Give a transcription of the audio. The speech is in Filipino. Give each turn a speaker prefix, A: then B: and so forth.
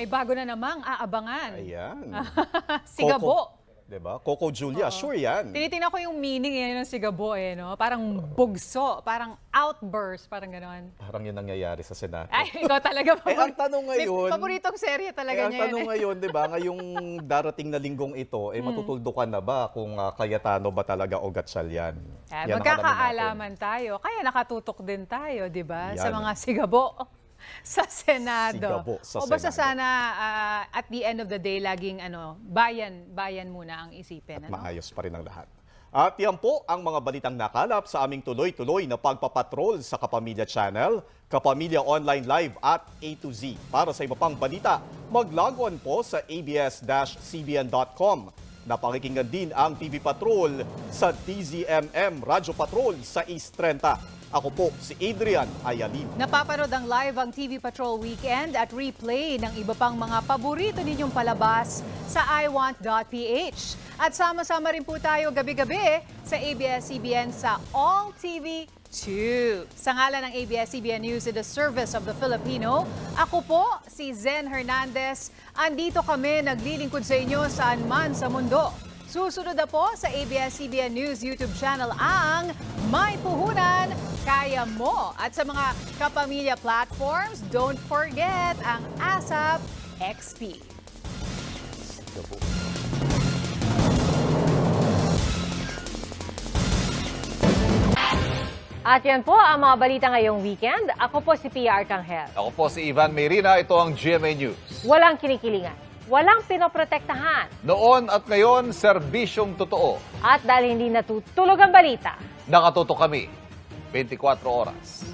A: May bago na namang aabangan.
B: Ayan.
A: Sigabo.
B: Diba? Coco Julia, sure yan.
A: Tinitingnan ko yung meaning ng sigabo no? Parang bugso, parang outburst, parang gano'n.
B: Parang yun nangyayari sa Senado.
A: Ay, ikaw talaga.
B: ang tanong ngayon...
A: Paboritong serye talaga niya
B: ang tanong ngayon, di ba, ngayong darating na linggong ito, matutuldukan na ba kung Cayetano ba talaga o Gatchalian? Yan ang alamin
A: Magkakaalaman tayo, kaya nakatutok din tayo, di ba? Sa
B: Yan.
A: mga sigabo sa Senado.
B: Sigabo sa
A: o basta
B: Senado.
A: sana at the end of the day, laging bayan muna ang isipin.
B: At maayos pa rin ang lahat. At yan po ang mga balitang nakalap sa aming tuloy-tuloy na pagpapatrol sa Kapamilya Channel, Kapamilya Online Live at A to Z. Para sa iba pang balita, mag-log on po sa abs-cbn.com. Napakinggan din ang TV Patrol sa DZMM Radyo Patrol sa East 30. Ako po si Adrian Ayalin.
A: Napapanood ang live ang TV Patrol Weekend at replay ng iba pang mga paborito ninyong palabas sa iwant.ph. At sama-sama rin po tayo gabi-gabi sa ABS-CBN sa All TV 2. Sa ngalan ng ABS-CBN News in the service of the Filipino, ako po si Zen Hernandez. Andito kami naglilingkod sa inyo saan man sa mundo. Susunod na po sa ABS-CBN News YouTube channel ang May Puhunan, Kaya Mo. At sa mga kapamilya platforms, don't forget ang ASAP XP. At yan po ang mga balita ngayong weekend. Ako po si Pia Arcangel.
C: Ako po si Ivan Mayrina, ito ang GMA News.
A: Walang kinikilingan, walang pinoprotektahan.
C: Noon at ngayon, serbisyong totoo.
A: At dahil hindi natutulog ang balita,
C: Nakatutok kami 24 oras.